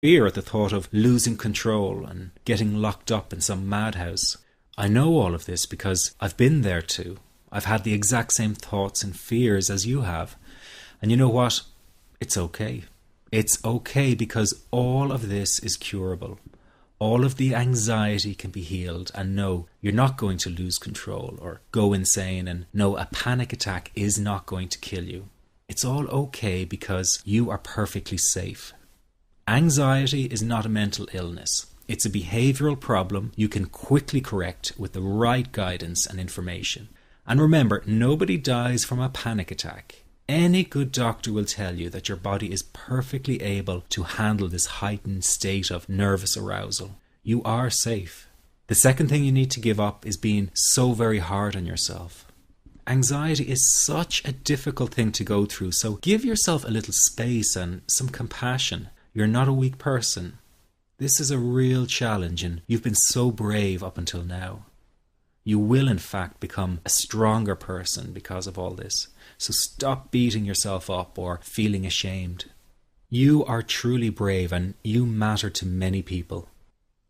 fear at the thought of losing control and getting locked up in some madhouse. I know all of this because I've been there too. I've had the exact same thoughts and fears as you have. And you know what? It's okay. It's okay because all of this is curable. All of the anxiety can be healed, and no, you're not going to lose control or go insane, and no, a panic attack is not going to kill you. It's all okay because you are perfectly safe. Anxiety is not a mental illness. It's a behavioral problem you can quickly correct with the right guidance and information. And remember, nobody dies from a panic attack. Any good doctor will tell you that your body is perfectly able to handle this heightened state of nervous arousal. You are safe. The second thing you need to give up is being so very hard on yourself. Anxiety is such a difficult thing to go through, so give yourself a little space and some compassion. You're not a weak person. This is a real challenge, and you've been so brave up until now. You will in fact become a stronger person because of all this. So stop beating yourself up or feeling ashamed. You are truly brave and you matter to many people.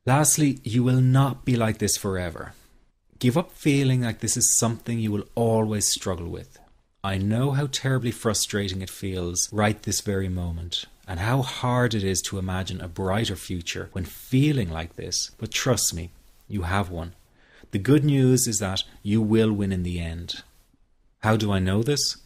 Lastly, you will not be like this forever. Give up feeling like this is something you will always struggle with. I know how terribly frustrating it feels right this very moment, and how hard it is to imagine a brighter future when feeling like this, but trust me, you have one. The good news is that you will win in the end. How do I know this?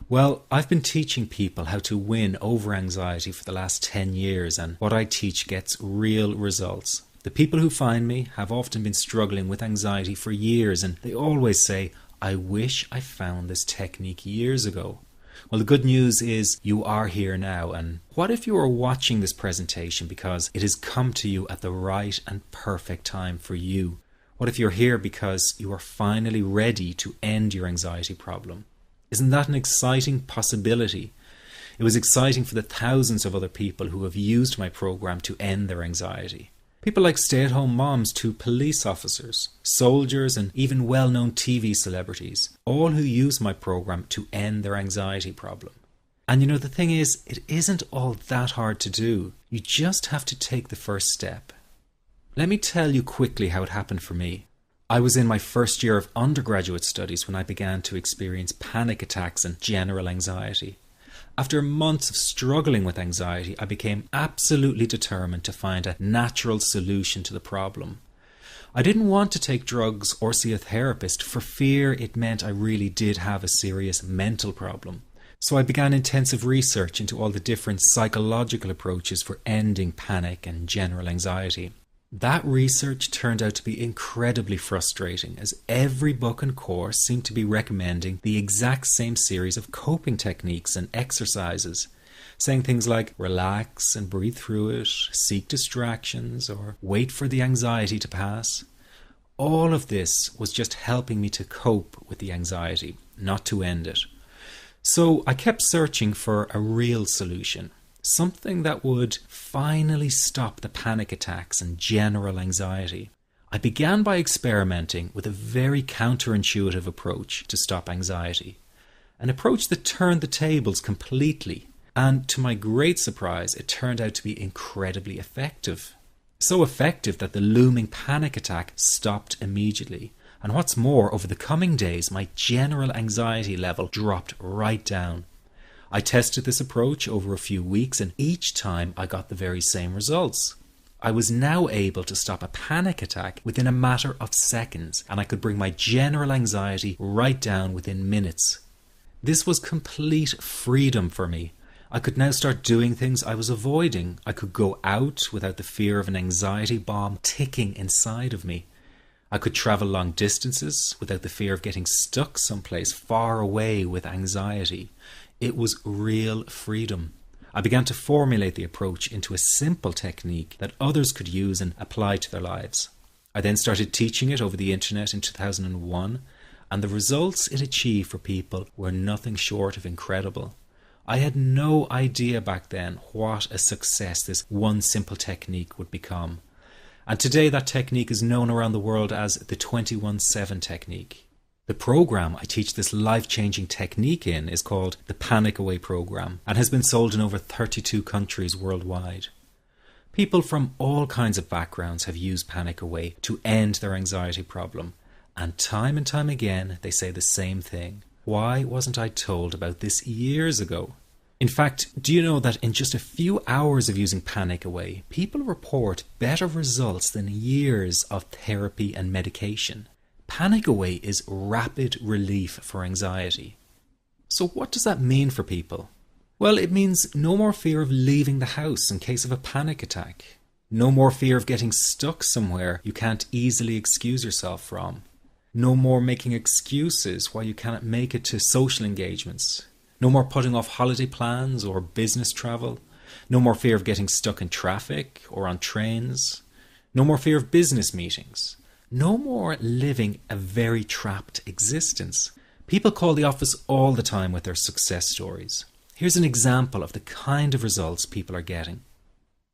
Well, I've been teaching people how to win over anxiety for the last 10 years, and what I teach gets real results. The people who find me have often been struggling with anxiety for years, and they always say, I wish I found this technique years ago. Well, the good news is you are here now, and what if you are watching this presentation because it has come to you at the right and perfect time for you? What if you're here because you are finally ready to end your anxiety problem? Isn't that an exciting possibility? It was exciting for the thousands of other people who have used my program to end their anxiety. People like stay-at-home moms to police officers, soldiers, and even well-known TV celebrities, all who use my program to end their anxiety problem. And you know, the thing is, it isn't all that hard to do. You just have to take the first step. Let me tell you quickly how it happened for me. I was in my first year of undergraduate studies when I began to experience panic attacks and general anxiety. After months of struggling with anxiety, I became absolutely determined to find a natural solution to the problem. I didn't want to take drugs or see a therapist for fear it meant I really did have a serious mental problem. So I began intensive research into all the different psychological approaches for ending panic and general anxiety. That research turned out to be incredibly frustrating, as every book and course seemed to be recommending the exact same series of coping techniques and exercises, saying things like relax and breathe through it, seek distractions, or wait for the anxiety to pass. All of this was just helping me to cope with the anxiety, not to end it. So I kept searching for a real solution. Something that would finally stop the panic attacks and general anxiety. I began by experimenting with a very counterintuitive approach to stop anxiety. An approach that turned the tables completely. And to my great surprise, it turned out to be incredibly effective. So effective that the looming panic attack stopped immediately. And what's more, over the coming days, my general anxiety level dropped right down. I tested this approach over a few weeks, and each time I got the very same results. I was now able to stop a panic attack within a matter of seconds, and I could bring my general anxiety right down within minutes. This was complete freedom for me. I could now start doing things I was avoiding. I could go out without the fear of an anxiety bomb ticking inside of me. I could travel long distances without the fear of getting stuck someplace far away with anxiety. It was real freedom. I began to formulate the approach into a simple technique that others could use and apply to their lives. I then started teaching it over the internet in 2001, and the results it achieved for people were nothing short of incredible. I had no idea back then what a success this one simple technique would become. And today that technique is known around the world as the 21-7 technique. The program I teach this life-changing technique in is called the Panic Away program and has been sold in over 32 countries worldwide. People from all kinds of backgrounds have used Panic Away to end their anxiety problem. And time again, they say the same thing. Why wasn't I told about this years ago? In fact, do you know that in just a few hours of using Panic Away, people report better results than years of therapy and medication? Panic Away is rapid relief for anxiety. So what does that mean for people? Well, it means no more fear of leaving the house in case of a panic attack. No more fear of getting stuck somewhere you can't easily excuse yourself from. No more making excuses why you cannot make it to social engagements. No more putting off holiday plans or business travel. No more fear of getting stuck in traffic or on trains. No more fear of business meetings. No more living a very trapped existence. People call the office all the time with their success stories. Here's an example of the kind of results people are getting.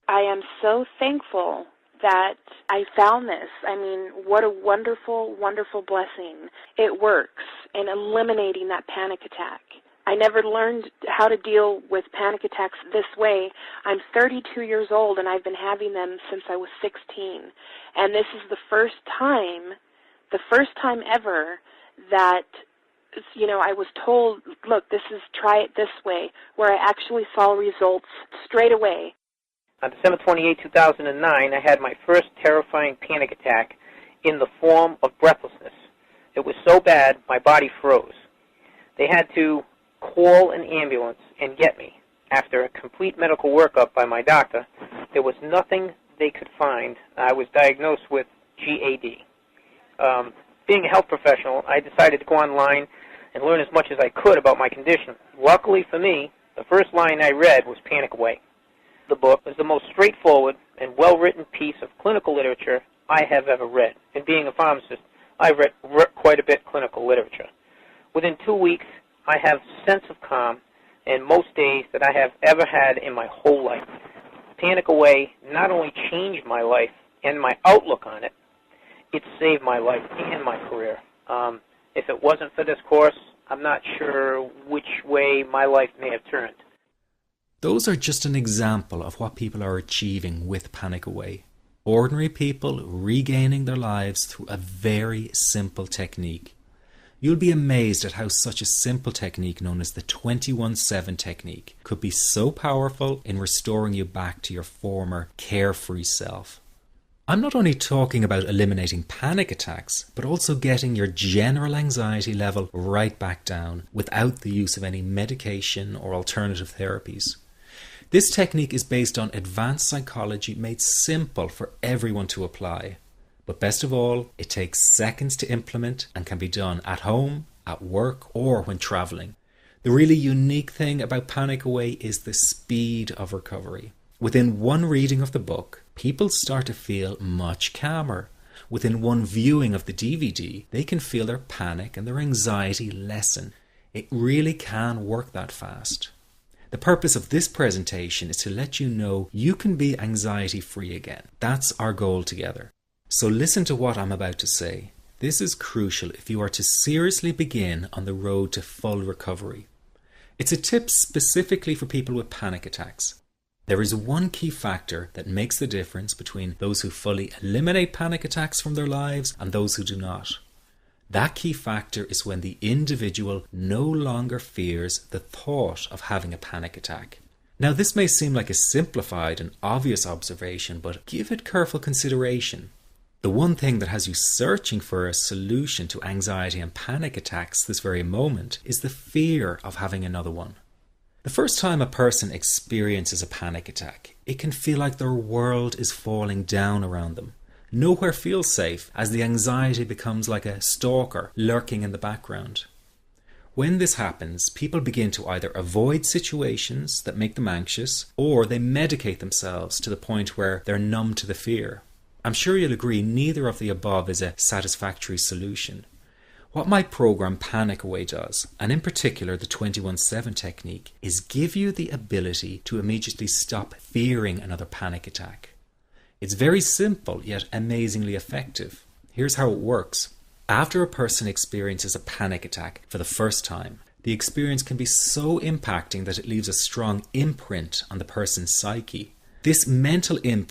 I am so thankful that I found this. I mean, what a wonderful, wonderful blessing. It works in eliminating that panic attack. I never learned how to deal with panic attacks this way. I'm 32 years old and I've been having them since I was 16. And this is the first time ever that, I was told, look, try it this way, where I actually saw results straight away. On December 28, 2009, I had my first terrifying panic attack in the form of breathlessness. It was so bad, my body froze. They had to call an ambulance and get me. After a complete medical workup by my doctor, there was nothing they could find. I was diagnosed with GAD. Being a health professional, I decided to go online and learn as much as I could about my condition. Luckily for me, the first line I read was Panic Away. The book was the most straightforward and well-written piece of clinical literature I have ever read. And being a pharmacist, I've read quite a bit of clinical literature. Within 2 weeks, I have a sense of calm in most days that I have ever had in my whole life. Panic Away not only changed my life and my outlook on it, it saved my life and my career. If it wasn't for this course, I'm not sure which way my life may have turned. Those are just an example of what people are achieving with Panic Away. Ordinary people regaining their lives through a very simple technique. You'll be amazed at how such a simple technique known as the 21-7 technique could be so powerful in restoring you back to your former carefree self. I'm not only talking about eliminating panic attacks, but also getting your general anxiety level right back down without the use of any medication or alternative therapies. This technique is based on advanced psychology made simple for everyone to apply. But best of all, it takes seconds to implement and can be done at home, at work, or when traveling. The really unique thing about Panic Away is the speed of recovery. Within one reading of the book, people start to feel much calmer. Within one viewing of the DVD, they can feel their panic and their anxiety lessen. It really can work that fast. The purpose of this presentation is to let you know you can be anxiety-free again. That's our goal together. So listen to what I'm about to say. This is crucial if you are to seriously begin on the road to full recovery. It's a tip specifically for people with panic attacks. There is one key factor that makes the difference between those who fully eliminate panic attacks from their lives and those who do not. That key factor is when the individual no longer fears the thought of having a panic attack. Now, this may seem like a simplified and obvious observation, but give it careful consideration. The one thing that has you searching for a solution to anxiety and panic attacks this very moment is the fear of having another one. The first time a person experiences a panic attack, it can feel like their world is falling down around them. Nowhere feels safe as the anxiety becomes like a stalker lurking in the background. When this happens, people begin to either avoid situations that make them anxious, or they medicate themselves to the point where they're numb to the fear. I'm sure you'll agree neither of the above is a satisfactory solution. What my program Panic Away does, and in particular the 21-7 technique, is give you the ability to immediately stop fearing another panic attack. It's very simple yet amazingly effective. Here's how it works. After a person experiences a panic attack for the first time, the experience can be so impacting that it leaves a strong imprint on the person's psyche. This mental imprint